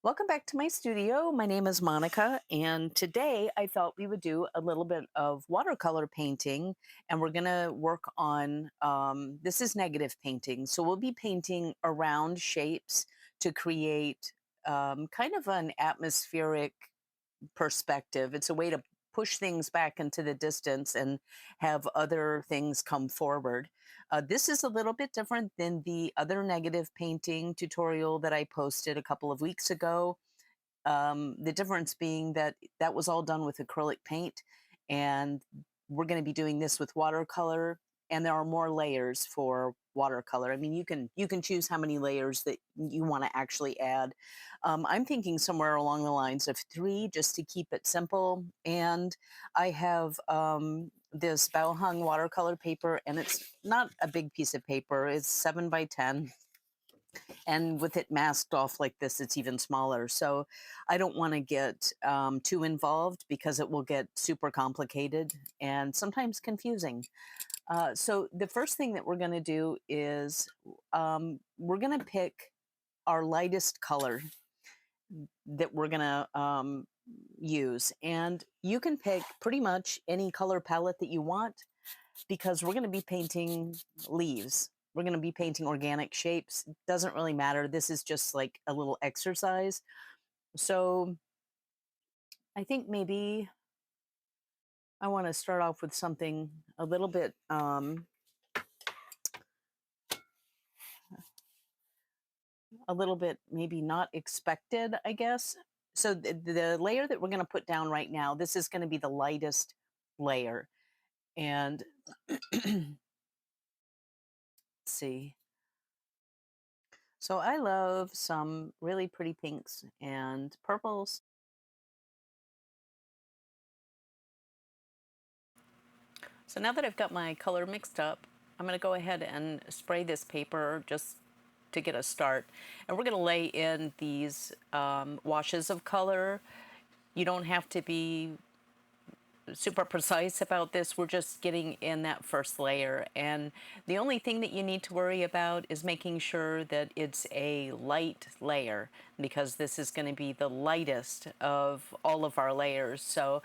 Welcome back to my studio. My name is Monica, and today I thought we would do a little bit of watercolor painting. And we're going to work on this is negative painting. So we'll be painting around shapes to create kind of an atmospheric perspective. It's a way to push things back into the distance and have other things come forward. This is a little bit different than the other negative painting tutorial that I posted a couple of weeks ago. The difference being that that was all done with acrylic paint, and we're going to be doing this with watercolor. And there are more layers for watercolor. I mean, you can choose how many layers that you want to actually add. I'm thinking somewhere along the lines of three, just to keep it simple. And I have this bow hung watercolor paper, and it's not a big piece of paper. It's 7 by 10, and with it masked off like this, it's even smaller. So I don't want to get too involved because it will get super complicated and sometimes confusing. So the first thing that we're going to do is we're going to pick our lightest color that we're going to use. And you can pick pretty much any color palette that you want, because we're going to be painting leaves. We're going to be painting organic shapes. It doesn't really matter. This is just like a little exercise. So I think maybe I want to start off with something a little bit maybe not expected, I guess. So the layer that we're going to put down right now, this is going to be the lightest layer. And let's see. So I love some really pretty pinks and purples. So now that I've got my color mixed up, I'm going to go ahead and spray this paper just to get a start. And we're going to lay in these washes of color. You don't have to be super precise about this. We're just getting in that first layer. And the only thing that you need to worry about is making sure that it's a light layer, because this is going to be the lightest of all of our layers. So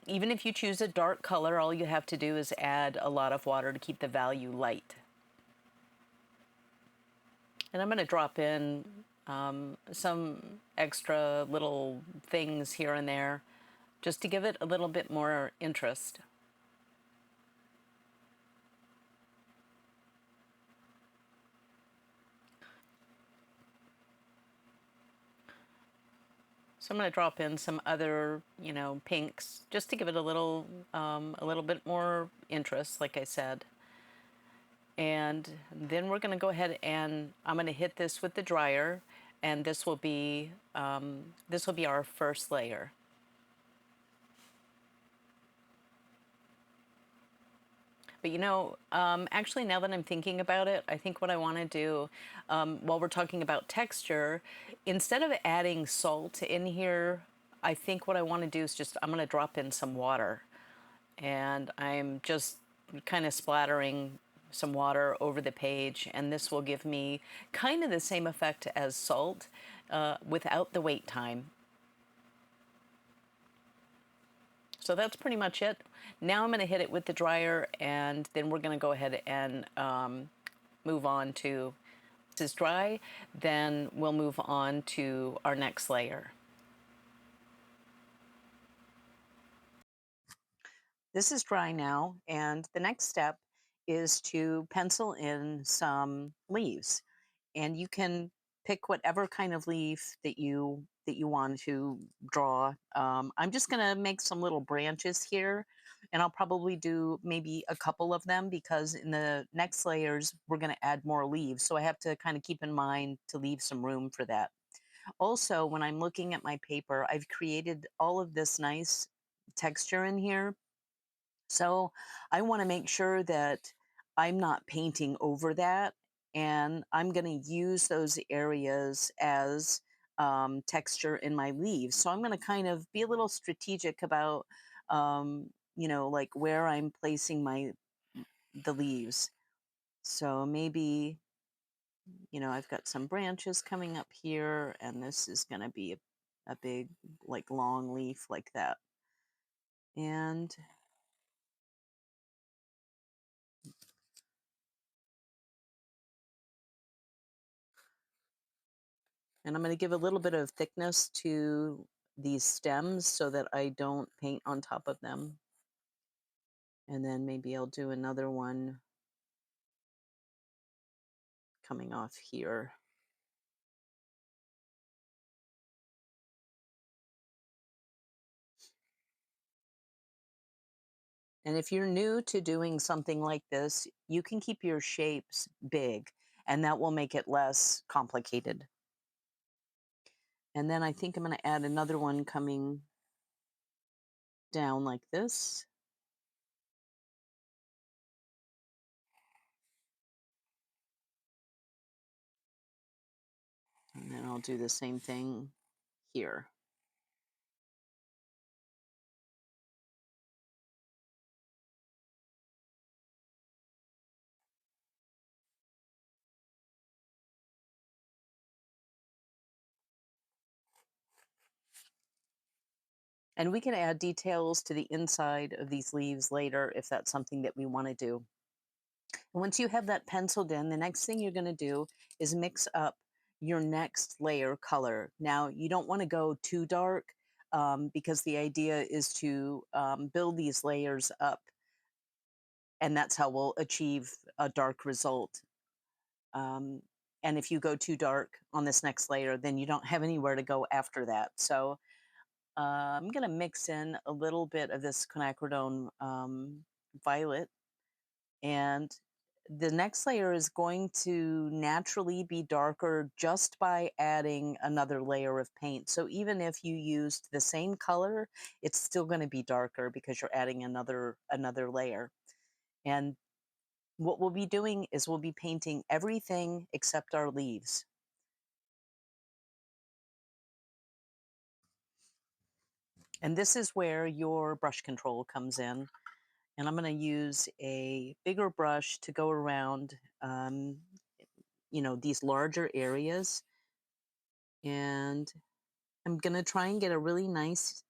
even if you choose a dark color, all you have to do is add a lot of water to keep the value light. And I'm going to drop in some extra little things here and there just to give it a little bit more interest. So I'm going to drop in some other, pinks just to give it a little bit more interest, like I said. And then we're going to go ahead and I'm going to hit this with the dryer, and this will be our first layer. But actually, now that I'm thinking about it, I think what I want to do, while we're talking about texture, instead of adding salt in here, I think what I want to do is I'm going to drop in some water. And I'm just kind of splattering some water over the page. And this will give me kind of the same effect as salt without the wait time. So that's pretty much it. Now I'm going to hit it with the dryer, and then we're going to go ahead and move on to, this is dry, then we'll move on to our next layer. This is dry now, and the next step is to pencil in some leaves. And you can pick whatever kind of leaf that you want to draw. I'm just going to make some little branches here, and I'll probably do maybe a couple of them, because in the next layers we're going to add more leaves. So I have to kind of keep in mind to leave some room for that. Also, when I'm looking at my paper, I've created all of this nice texture in here. So I want to make sure that I'm not painting over that. And I'm going to use those areas as texture in my leaves. So I'm going to kind of be a little strategic about, like where I'm placing the leaves. So maybe I've got some branches coming up here, and this is going to be a big, like, long leaf like that. And I'm going to give a little bit of thickness to these stems so that I don't paint on top of them. And then maybe I'll do another one coming off here. And if you're new to doing something like this, you can keep your shapes big, and that will make it less complicated. And then I think I'm going to add another one coming down like this. And then I'll do the same thing here. And we can add details to the inside of these leaves later if that's something that we want to do. And once you have that penciled in, the next thing you're going to do is mix up your next layer color. Now, you don't want to go too dark because the idea is to build these layers up, and that's how we'll achieve a dark result. Um, and if you go too dark on this next layer, then you don't have anywhere to go after that. So I'm going to mix in a little bit of this quinacridone violet, and the next layer is going to naturally be darker just by adding another layer of paint. So even if you used the same color, it's still going to be darker because you're adding another layer. And what we'll be doing is we'll be painting everything except our leaves. And this is where your brush control comes in. And I'm going to use a bigger brush to go around, these larger areas. And I'm going to try and get a really nice,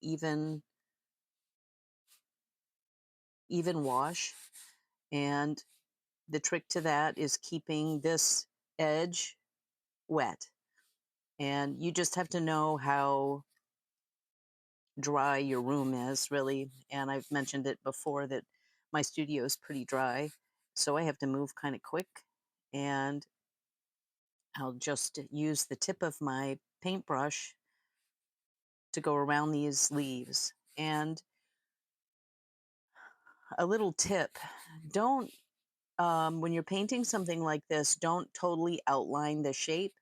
even, even wash. And the trick to that is keeping this edge wet. And you just have to know how dry your room is, really. And I've mentioned it before that my studio is pretty dry, so I have to move kind of quick. And I'll just use the tip of my paintbrush to go around these leaves. And a little tip, don't when you're painting something like this, don't totally outline the shape.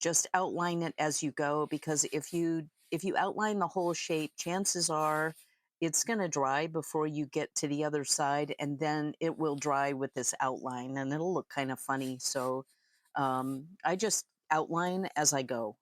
Just outline it as you go, because if you outline the whole shape, chances are it's going to dry before you get to the other side, and then it will dry with this outline and it'll look kind of funny. So I just outline as I go.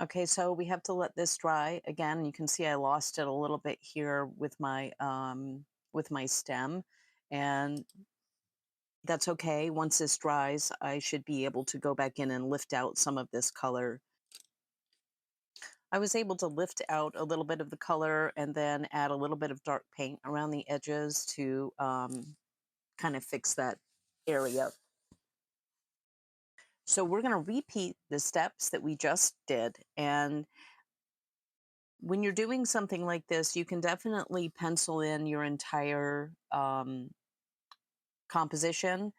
Okay, so we have to let this dry. Again, you can see I lost it a little bit here with my stem, and that's okay. Once this dries, I should be able to go back in and lift out some of this color. I was able to lift out a little bit of the color and then add a little bit of dark paint around the edges to kind of fix that area. So we're going to repeat the steps that we just did. And when you're doing something like this, you can definitely pencil in your entire composition.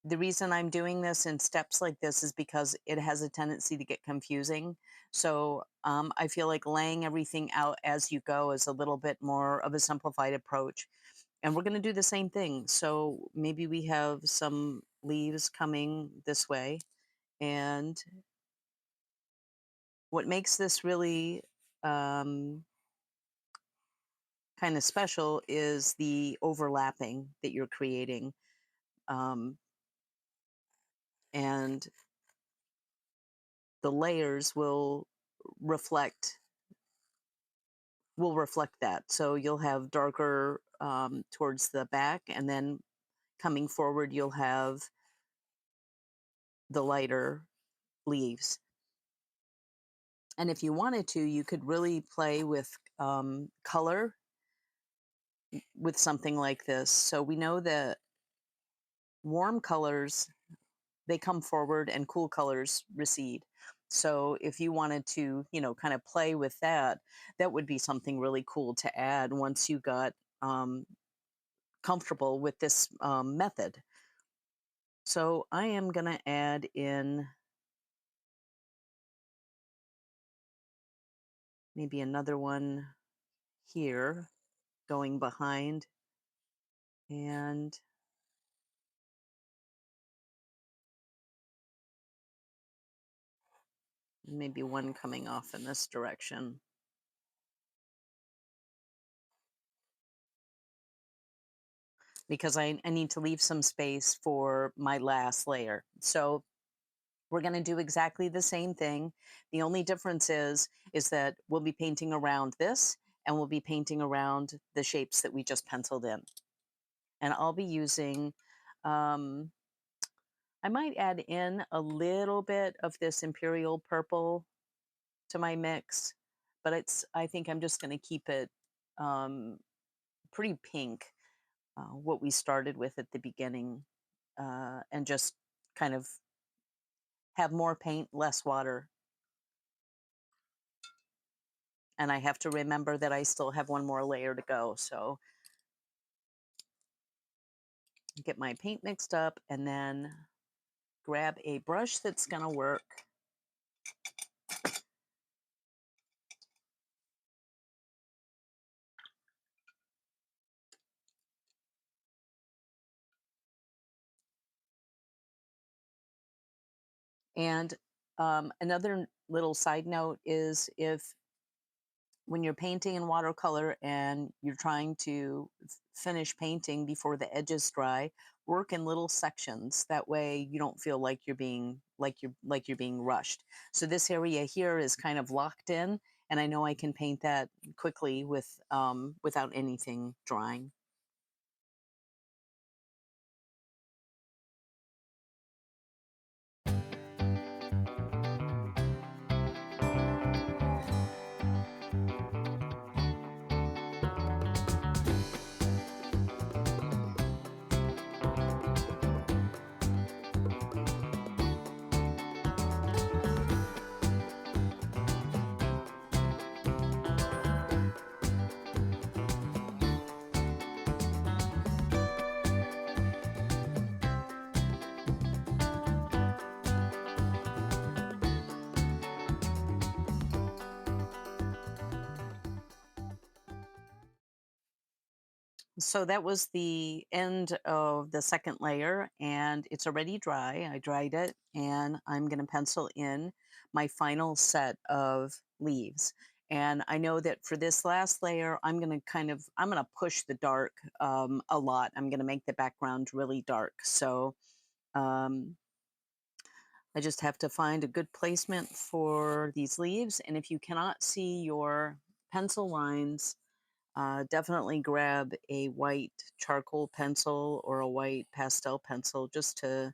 The reason I'm doing this in steps like this is because it has a tendency to get confusing. So I feel like laying everything out as you go is a little bit more of a simplified approach. And we're going to do the same thing. So maybe we have some leaves coming this way. And what makes this really um, kind of special is the overlapping that you're creating. Um, and the layers reflect reflect that. So you'll have darker towards the back, and then coming forward, you'll have the lighter leaves. And if you wanted to, you could really play with color with something like this. So we know that warm colors, they come forward and cool colors recede. So if you wanted to, kind of play with that, that would be something really cool to add once you got um, comfortable with this method. So I am going to add in maybe another one here going behind, and maybe one coming off in this direction, because I need to leave some space for my last layer. So we're going to do exactly the same thing. The only difference is that we'll be painting around this, and we'll be painting around the shapes that we just penciled in. And I'll be using, um, I might add in a little bit of this imperial purple to my mix, but I think I'm just going to keep it um, pretty pink, what we started with at the beginning, and just kind of have more paint, less water. And I have to remember that I still have one more layer to go. So get my paint mixed up and then grab a brush that's going to work. And another little side note is, if when you're painting in watercolor and you're trying to finish painting before the edges dry, work in little sections. That way you don't feel like you're being rushed. So this area here is kind of locked in, and I know I can paint that quickly without anything drying. So that was the end of the second layer, and it's already dry. I dried it, and I'm going to pencil in my final set of leaves. And I know that for this last layer, I'm going to push the dark a lot. I'm going to make the background really dark. So um, I just have to find a good placement for these leaves. And if you cannot see your pencil lines, definitely grab a white charcoal pencil or a white pastel pencil just to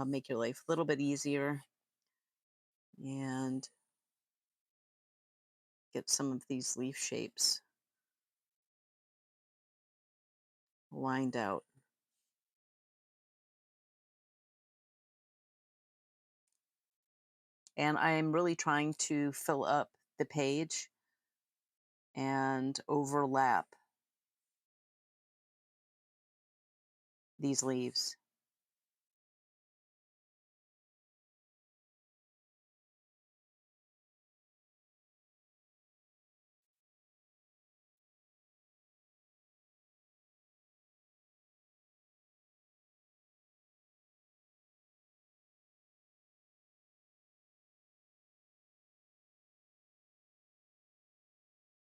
make your life a little bit easier and get some of these leaf shapes lined out. And I'm really trying to fill up the page and overlap these leaves.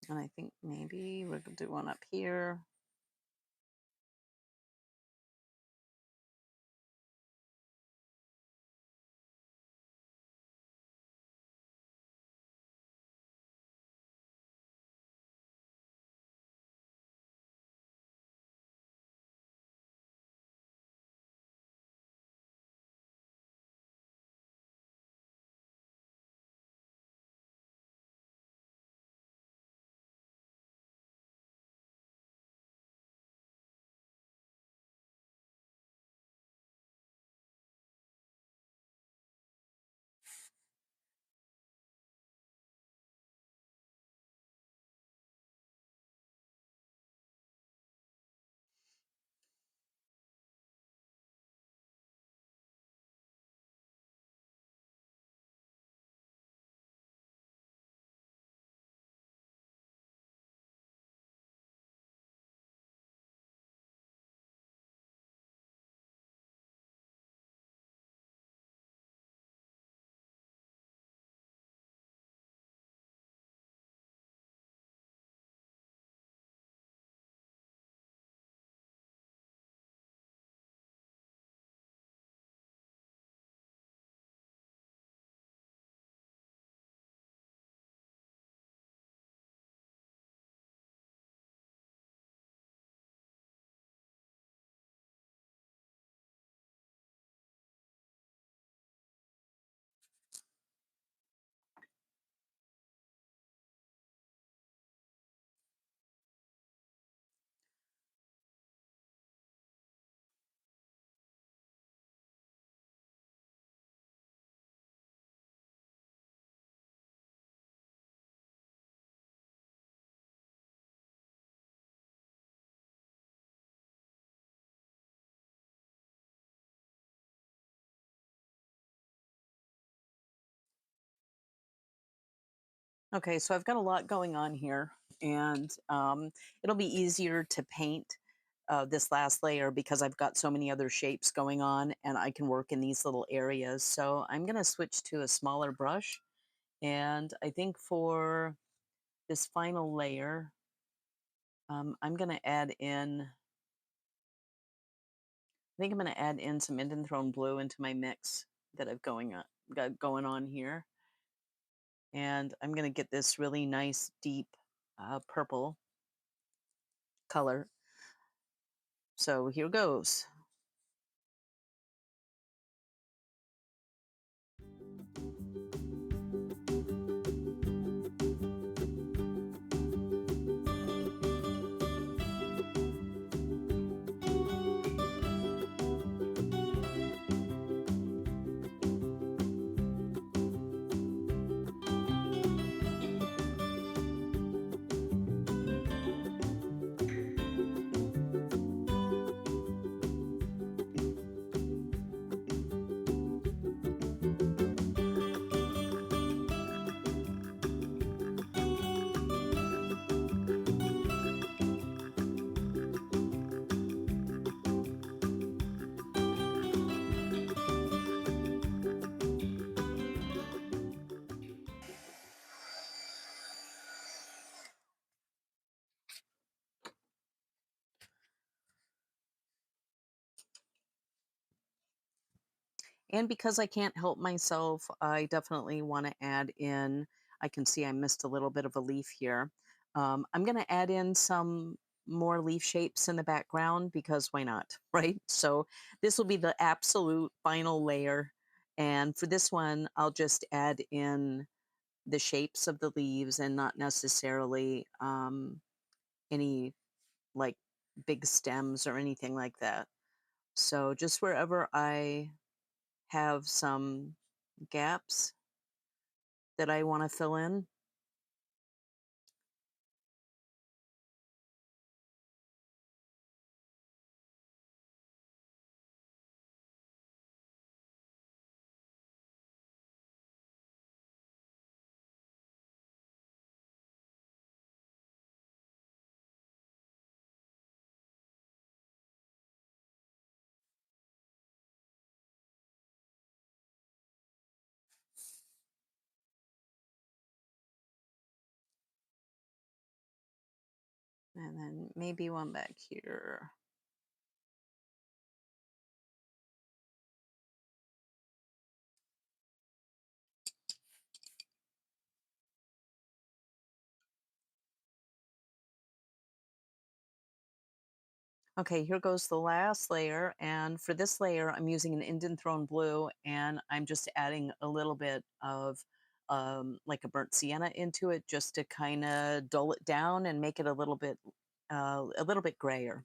And I think maybe we're going to do one up here. Okay, so I've got a lot going on here, and it'll be easier to paint this last layer because I've got so many other shapes going on and I can work in these little areas. So I'm going to switch to a smaller brush. And I think for this final layer, I'm going to add in, I think I'm going to add in some Indian Throne Blue into my mix that I've got going on here. And I'm going to get this really nice, deep purple color. So here goes. And because I can't help myself, I definitely want to add in, I can see I missed a little bit of a leaf here. I'm going to add in some more leaf shapes in the background because why not, right? So this will be the absolute final layer. And for this one, I'll just add in the shapes of the leaves and not necessarily any like big stems or anything like that. So just wherever I have some gaps that I want to fill in. And then maybe one back here. Okay, here goes the last layer. And for this layer, I'm using an Indian Throne Blue, and I'm just adding a little bit of like a burnt sienna into it just to kind of dull it down and make it a little bit grayer.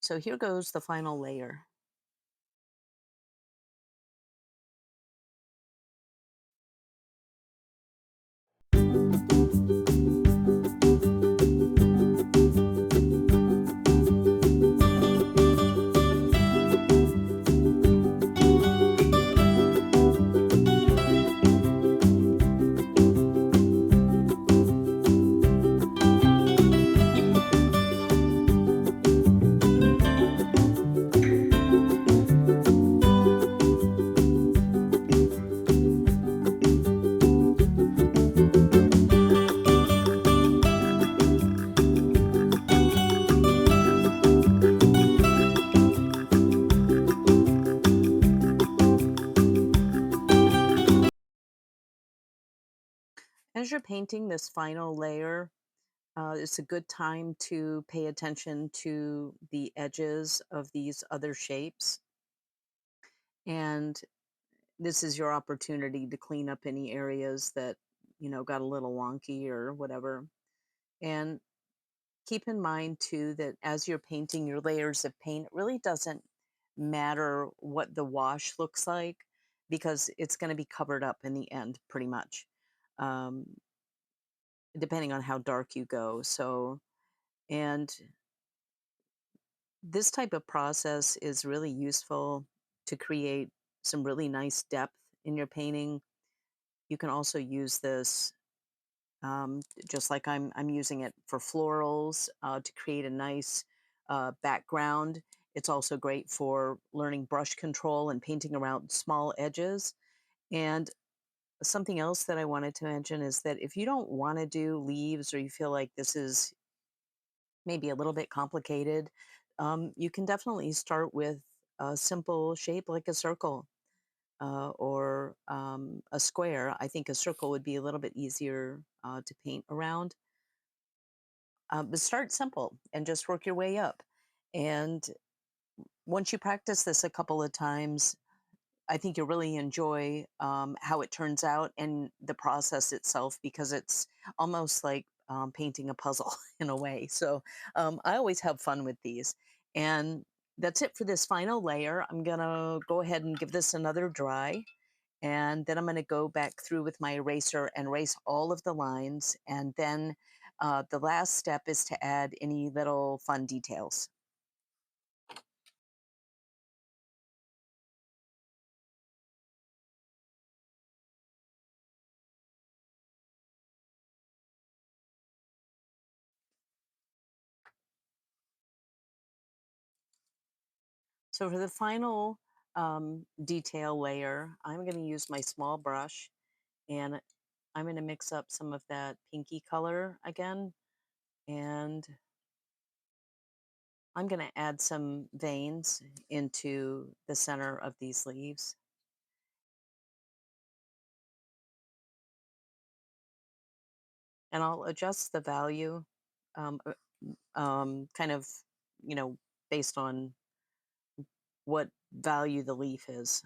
So here goes the final layer. As you're painting this final layer, it's a good time to pay attention to the edges of these other shapes. And this is your opportunity to clean up any areas that, got a little wonky or whatever. And keep in mind, too, that as you're painting your layers of paint, it really doesn't matter what the wash looks like because it's going to be covered up in the end, pretty much, um, depending on how dark you go. So, and this type of process is really useful to create some really nice depth in your painting. You can also use this just like I'm using it for florals to create a nice background. It's also great for learning brush control and painting around small edges. And something else that I wanted to mention is that if you don't want to do leaves or you feel like this is maybe a little bit complicated, you can definitely start with a simple shape like a circle or a square. I think a circle would be a little bit easier to paint around. But start simple and just work your way up. And once you practice this a couple of times, I think you'll really enjoy how it turns out and the process itself because it's almost like painting a puzzle in a way. So I always have fun with these. And that's it for this final layer. I'm going to go ahead and give this another dry. And then I'm going to go back through with my eraser and erase all of the lines. And then the last step is to add any little fun details. So for the final detail layer, I'm going to use my small brush and I'm going to mix up some of that pinky color again. And I'm going to add some veins into the center of these leaves, and I'll adjust the value, um, uh, kind of, you know, based on what value the leaf is.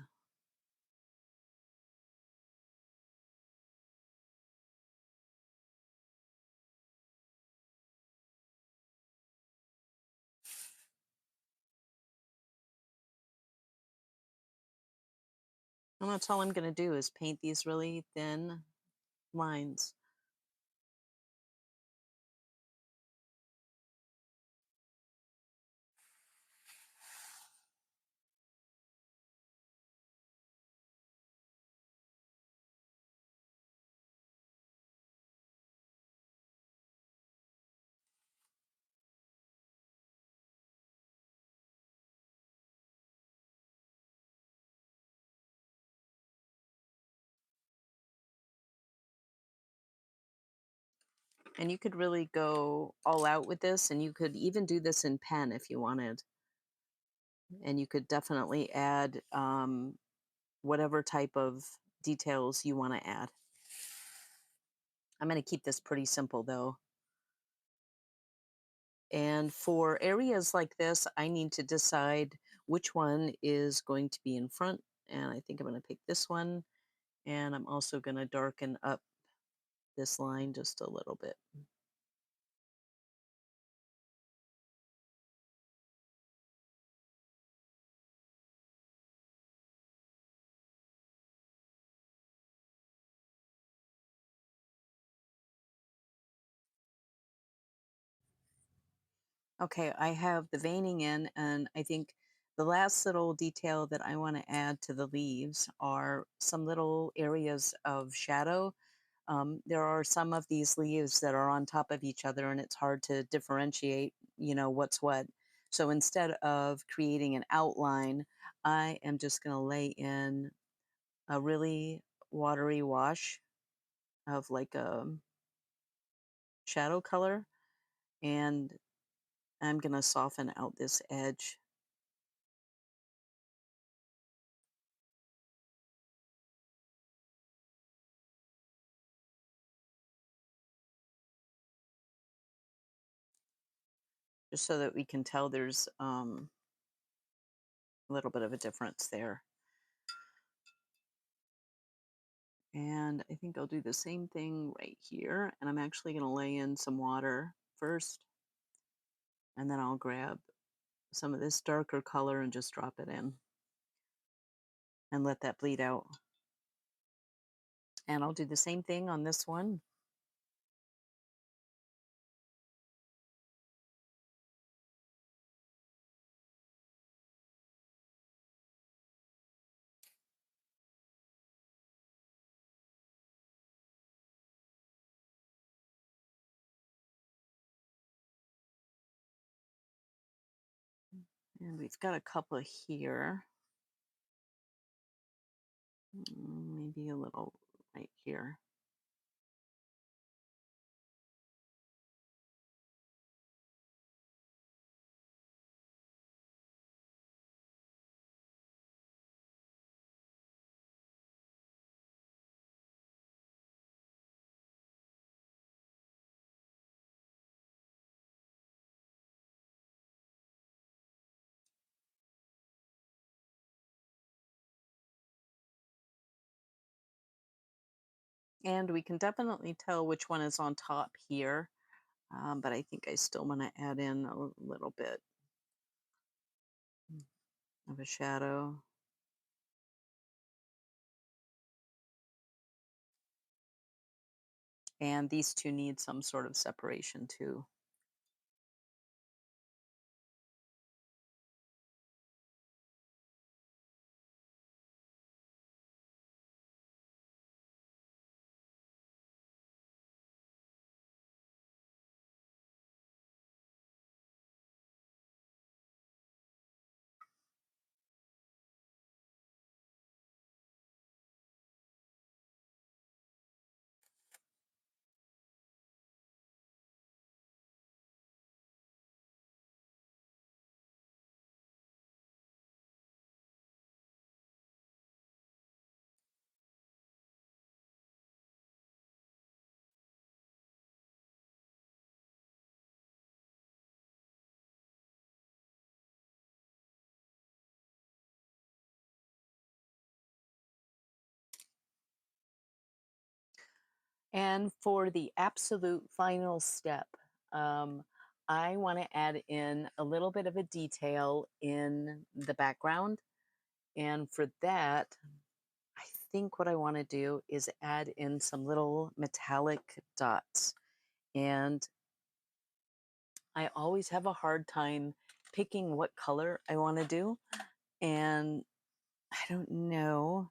And that's all I'm going to do is paint these really thin lines. And you could really go all out with this, and you could even do this in pen if you wanted. And you could definitely add whatever type of details you want to add. I'm going to keep this pretty simple though. And for areas like this, I need to decide which one is going to be in front. And I think I'm going to pick this one. And I'm also going to darken up this line just a little bit. Okay, I have the veining in, and I think the last little detail that I want to add to the leaves are some little areas of shadow. There are some of these leaves that are on top of each other, and it's hard to differentiate, what's what. So instead of creating an outline, I am just going to lay in a really watery wash of like a shadow color, and I'm going to soften out this edge just so that we can tell there's a little bit of a difference there. And I think I'll do the same thing right here. And I'm actually going to lay in some water first, and then I'll grab some of this darker color and just drop it in and let that bleed out. And I'll do the same thing on this one. And we've got a couple here. Maybe a little right here. And we can definitely tell which one is on top here. But I think I still want to add in a little bit of a shadow. And these two need some sort of separation too. And for the absolute final step, um, I want to add in a little bit of a detail in the background. And for that, I think what I want to do is add in some little metallic dots. And I always have a hard time picking what color I want to do. And I don't know.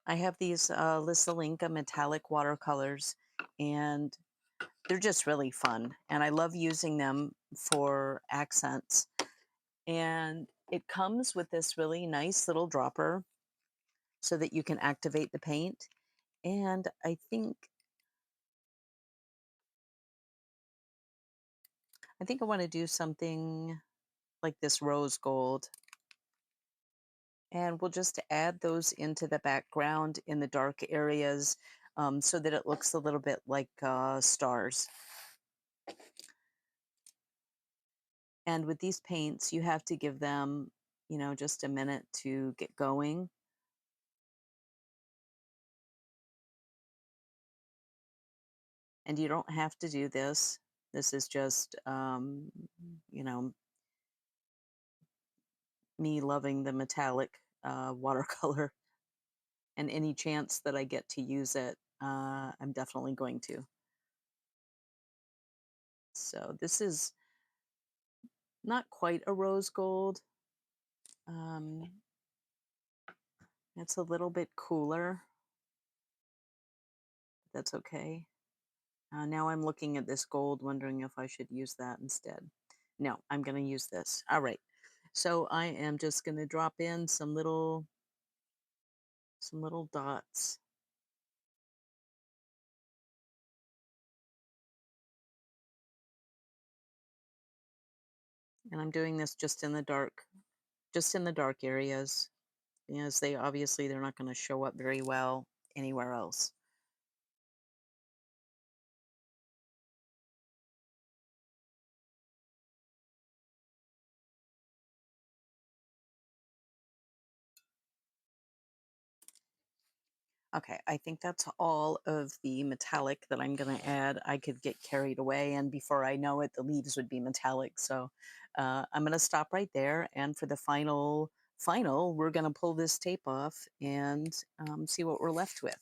I have these Lissalinka metallic watercolors, and they're just really fun. And I love using them for accents. And it comes with this really nice little dropper so that you can activate the paint. And I think I want to do something like this rose gold. And we'll just add those into the background in the dark areas, so that it looks a little bit like stars. And with these paints, you have to give them, just a minute to get going. And you don't have to do this. This is just, you know, me loving the metallic watercolor. And any chance that I get to use it, I'm definitely going to. So this is not quite a rose gold. Um, it's a little bit cooler. That's okay. Now I'm looking at this gold, wondering if I should use that instead. No, I'm going to use this. All right. So I am just going to drop in some little dots, and I'm doing this just in the dark areas, because they're not going to show up very well anywhere else. Okay, I think that's all of the metallic that I'm going to add. I could get carried away, and before I know it, the leaves would be metallic. So I'm going to stop right there. And for the final, we're going to pull this tape off and see what we're left with.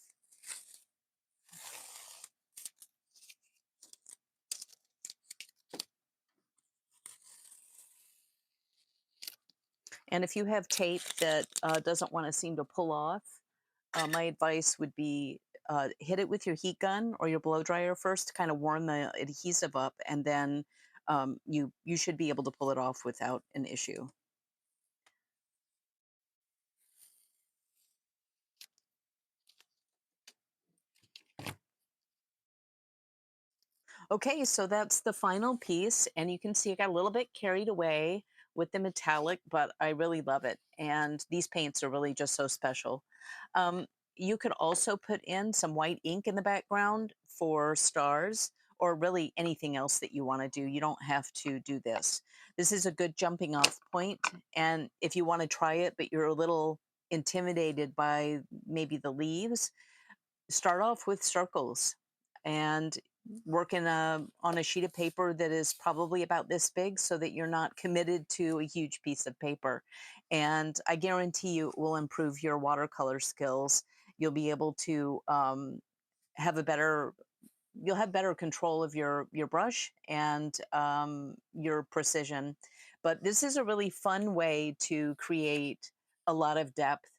And if you have tape that doesn't want to seem to pull off, my advice would be hit it with your heat gun or your blow dryer first to kind of warm the adhesive up, and then you should be able to pull it off without an issue. Okay, so that's the final piece, and you can see I got a little bit carried away with the metallic, but I really love it. And these paints are really just so special. Um, you could also put in some white ink in the background for stars, or really anything else that you want to do. You don't have to do this. This is a good jumping off point, and if you want to try it, but you're a little intimidated by maybe the leaves, start off with circles and work on a sheet of paper that is probably about this big, so that you're not committed to a huge piece of paper. And I guarantee you it will improve your watercolor skills. You'll be able to have a better you'll have better control of your brush and your precision. But this is a really fun way to create a lot of depth,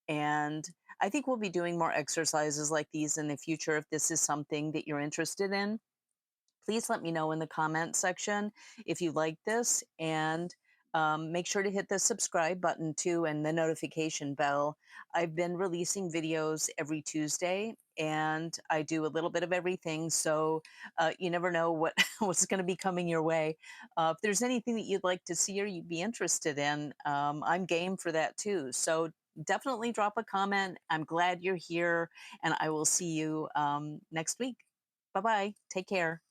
and I think we'll be doing more exercises like these in the future. If this is something that you're interested in, please let me know in the comment section if you like this. And make sure to hit the subscribe button too, and the notification bell. I've been releasing videos every Tuesday, and I do a little bit of everything. So you never know what's going to be coming your way. If there's anything that you'd like to see or you'd be interested in, I'm game for that too. So definitely drop a comment. I'm glad you're here, and I will see you next week. Bye bye. Take care.